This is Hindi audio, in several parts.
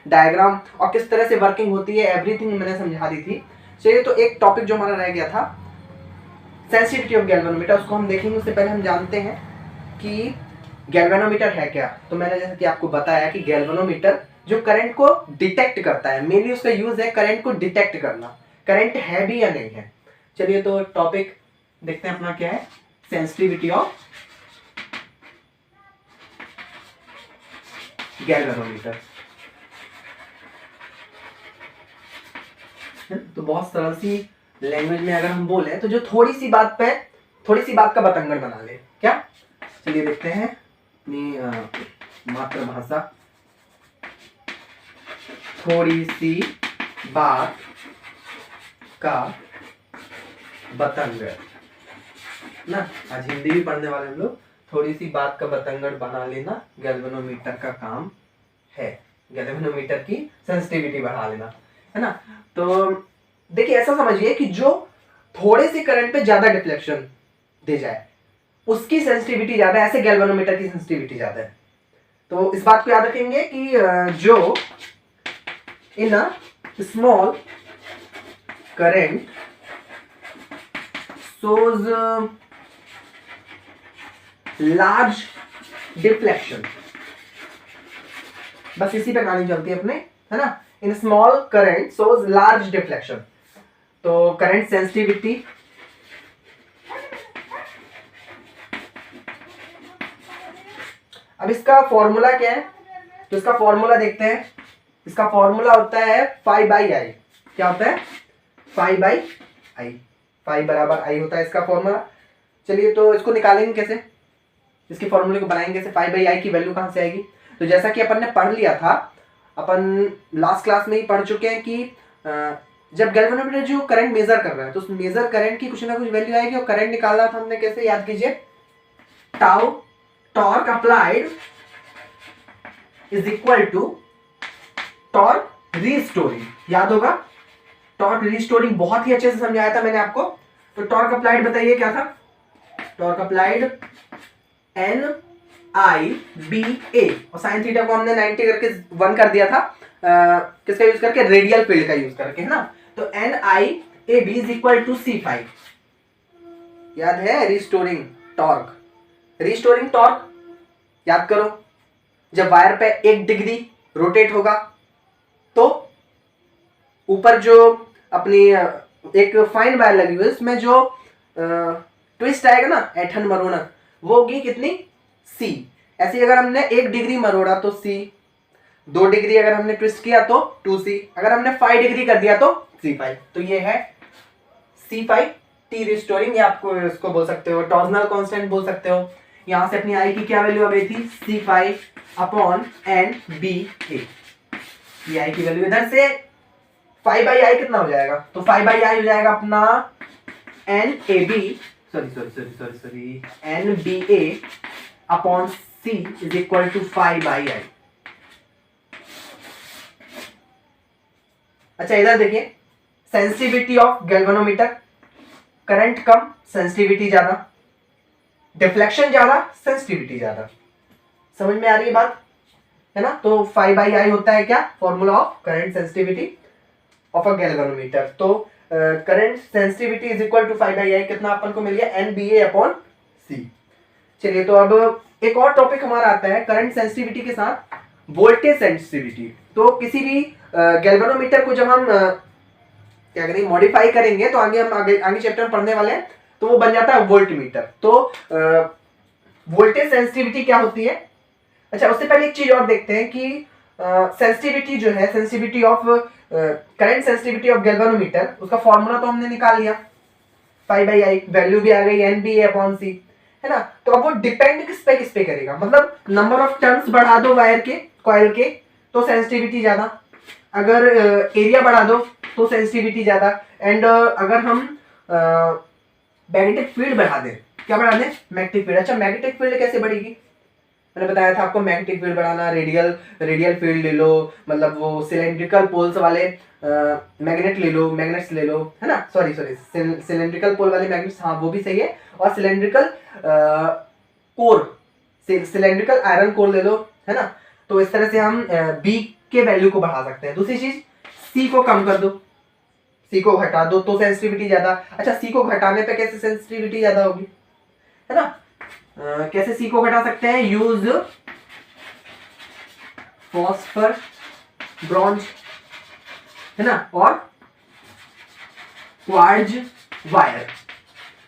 डायग्राम और किस तरह से वर्किंग होती है, एवरीथिंग मैंने समझा दी थी। चलिए, तो एक टॉपिक जो हमारा रह गया था सेंसिटिविटी ऑफ गैल्वेनोमीटर, उसको हम देखेंगे। उससे पहले हम जानते हैं कि गैल्वेनोमीटर है क्या। तो मैंने जैसे कि आपको बताया कि गैल्वेनोमीटर जो करंट को डिटेक्ट करता है, मेनली उसका यूज है करंट को डिटेक्ट करना, करंट है भी या नहीं है। चलिए, तो टॉपिक देखते हैं अपना क्या है, सेंसिटिविटी ऑफ गैल्वेनोमीटर। तो बहुत सरल सी लैंग्वेज में अगर हम बोले तो जो थोड़ी सी बात का बतंगड़ बना ले क्या। चलिए देखते हैं अपनी मातृभाषा, थोड़ी सी बात का बतंगड़ ना। आज हिंदी भी पढ़ने वाले हम लोग। थोड़ी सी बात का बतंगड़ बना लेना गैल्वेनोमीटर का काम है, गैल्वेनोमीटर की सेंसिटिविटी बढ़ा लेना, है ना। तो देखिए, ऐसा समझिए कि जो थोड़े से करंट पे ज्यादा डिफ्लेक्शन दे जाए उसकी सेंसिटिविटी ज्यादा है, ऐसे गैल्वेनोमीटर की सेंसिटिविटी ज्यादा है। तो इस बात को याद रखेंगे कि जो in a small current shows large deflection, बस इसी पे कहानी चलती है अपने, है ना। In small current shows large deflection, तो करंट सेंसिटिविटी अब इसका फॉर्मूला क्या है, तो इसका फॉर्मूला देखते हैं। इसका फॉर्मूला होता है फाई बाई आई। क्या होता है? फाई बाई आई, फाई बराबर आई होता है इसका फॉर्मूला। चलिए, तो इसको निकालेंगे कैसे, इसके फॉर्मूले को बनाएंगे कैसे, फाई बाई आई की वैल्यू कहां से आएगी। तो जैसा कि अपन ने पढ़ लिया था, अपन लास्ट क्लास में ही पढ़ चुके हैं कि जब गैल्वेनोमीटर जो करंट मेजर कर रहा है तो उस मेजर करंट की कुछ ना कुछ वैल्यू आएगी। और करंट निकालना था हमने कैसे, याद कीजिए, tau torque applied is equal to torque restoring. याद होगा, टॉर्क रीस्टोरिंग बहुत ही अच्छे से समझाया था मैंने आपको। तो टॉर्क अप्लाइड बताइए क्या था, टॉर्क अप्लाइड एन आई बी ए, और साइन थीटा को हमने 90 करके 1 कर दिया था, किसका यूज करके, रेडियल फील्ड का यूज करके, है ना। तो N I A B is equal to C phi. याद है, रिस्टोरिंग टॉर्क, रिस्टोरिंग टॉर्क याद करो, जब वायर पे 1 डिग्री रोटेट होगा तो ऊपर जो अपनी एक फाइन वायर लगी हुई है उसमें जो ट्विस्ट आएगा ना, ऐठन मरोड़ा, वो होगी कितनी, सी। ऐसे अगर हमने 1 डिग्री मरोड़ा तो सी, 2 डिग्री अगर हमने ट्विस्ट किया तो 2c, अगर हमने 5 डिग्री कर दिया तो c5। तो ये है c5 टी रिस्टोरिंग, या आपको इसको बोल सकते हो टॉर्सनल कांस्टेंट बोल सकते हो। यहां से अपनी आई की क्या वैल्यू आ गई थी, c5 अपॉन एन बी ए। ये आई की वैल्यू, इधर से 5 बाई आई कितना हो जाएगा, तो 5 बाई आई हो जाएगा अपना N A B, sorry N B A upon C is equal to 5 by I. अच्छा, इधर देखिए, सेंसिटिविटी ऑफ गैल्वेनोमीटर, करंट कम सेंसिटिविटी ज्यादा, डिफ्लेक्शन ज्यादा सेंसिटिविटी ज्यादा। समझ में आ रही है बात, है ना। तो 5 बाई आई होता है क्या, formula of current sensitivity of a galvanometer. तो current sensitivity is equal to 5 by I, कितना अपन को मिल गया, N B A upon C. चलिए, तो अब एक और टॉपिक हमारा आता है करंट सेंसिटिविटी के साथ वोल्टेज सेंसिटिविटी। तो किसी भी गैल्वेनोमीटर को जब हम क्या करेंगे, मॉडिफाई करेंगे, तो आगे हम आगे चैप्टर में पढ़ने वाले हैं, तो वो बन जाता है वोल्टमीटर। तो वोल्टेज सेंसिटिविटी क्या होती है। अच्छा, उससे पहले एक चीज और देखते हैं कि सेंसिटिविटी जो है, sensitivity of current sensitivity of galvanometer, उसका फॉर्मूला तो हमने निकाल लिया, 5 बाई आई, वैल्यू भी आ गई एन बी ए अपॉन सी, है ना। तो अब वो डिपेंड किस पे करेगा, मतलब नंबर ऑफ टर्न्स बढ़ा दो वायर के, कॉइल के, तो सेंसिटिविटी ज्यादा, अगर एरिया बढ़ा दो तो सेंसिटिविटी ज्यादा, एंड अगर हम मैग्नेटिक फील्ड बढ़ा दें, क्या बढ़ा दें, मैग्नेटिक फील्ड। अच्छा, मैग्नेटिक फील्ड कैसे बढ़ेगी, मैंने बताया था आपको, मैग्नेटिक फील्ड बढ़ाना, रेडियल फील्ड ले लो, मतलब वो सिलेंड्रिकल पोल्स वाले मैग्नेट ले लो, मैग्नेट्स ले लो, है ना। सॉरी सिलेंड्रिकल पोल वाले मैग्नेट्स, हाँ वो भी सही है। और cylindrical core, cylindrical iron core ले लो, है ना। तो इस तरह से हम बी के वैल्यू को बढ़ा सकते हैं। दूसरी चीज, सी को कम कर दो, सी को घटा दो तो सेंसिटिविटी ज्यादा। अच्छा, सी को घटाने पे कैसे सेंसिटिविटी ज्यादा होगी, है ना? कैसे सी को घटा सकते हैं? यूज फॉस्फर ब्रॉन्ज, है ना, और क्वार्ज वायर।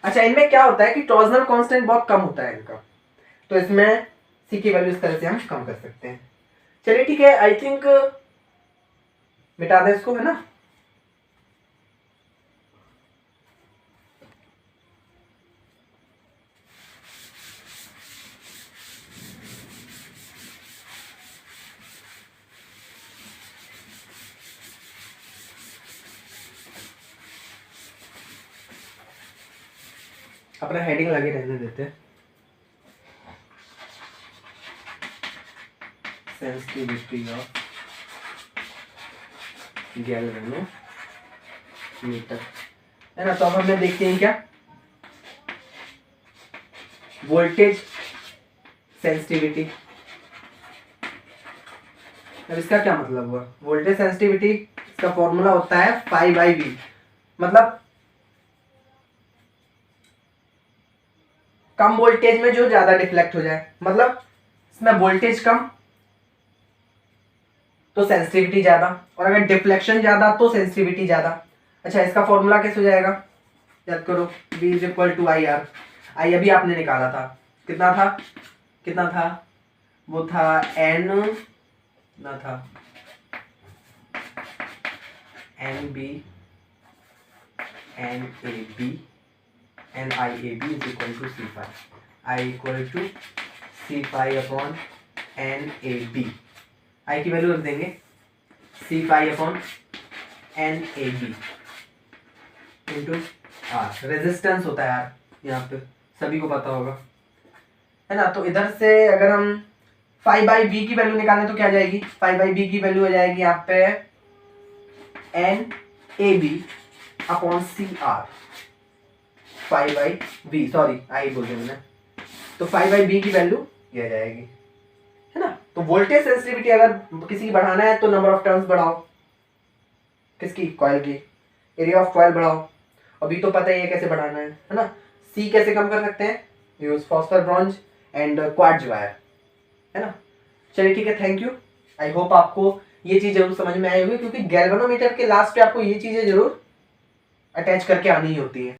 अच्छा, इनमें क्या होता है कि टॉर्जनल कांस्टेंट बहुत कम होता है इनका, तो इसमें सी की वैल्यू इस तरह से हम कम कर सकते हैं। चलिए ठीक है, आई थिंक मिटा दें इसको, है ना? अपना हेडिंग लगे रहने देते हैं। सेंसिटिविटी ऑफ गैल्वेनोमीटर, है ना? तो अब हमें देखते हैं क्या, वोल्टेज सेंसिटिविटी। अब इसका क्या मतलब हुआ? वोल्टेज सेंसिटिविटी, इसका फॉर्मूला होता है फाई बाई वी, मतलब कम वोल्टेज में जो ज्यादा डिफ्लेक्ट हो जाए, मतलब इसमें वोल्टेज कम तो सेंसिटिविटी ज्यादा, और अगर डिफ्लेक्शन ज्यादा तो सेंसिटिविटी ज्यादा। अच्छा, इसका फॉर्मूला कैसे हो जाएगा? याद करो, V is equal to I R. I अभी आपने निकाला था, कितना था, कितना था? वो था N, ना था NB NAB NIAB is equal to C phi, I equal to C phi upon NAB। I की वैल्यू रख देंगे C phi upon NAB into R. Resistance होता है यार यहाँ पे, सभी को पता होगा, है ना? तो इधर से अगर हम फाई बाई बी की वैल्यू निकालें तो क्या आ जाएगी? फाई बाई बी की वैल्यू हो जाएगी यहाँ पे NAB upon CR, phi by B, sorry I बोल दिया मैंने, तो फाई बाई बी की वैल्यू ये आ जाएगी, है ना? तो वोल्टेज सेंसिटिविटी अगर किसी की बढ़ाना है तो नंबर ऑफ टर्न्स बढ़ाओ, किसकी? कॉइल की। एरिया ऑफ कॉइल बढ़ाओ, अभी तो पता ही है कैसे बढ़ाना है ना? सी कैसे कम कर सकते हैं? Use phosphor bronze and quartz wire, है ना? चलिए ठीक है, थैंक यू। आई होप आपको ये चीज जरूर समझ में आई होगी, क्योंकि गैल्वेनोमीटर के लास्ट पे आपको ये चीजें जरूर अटैच करके आनी ही होती है।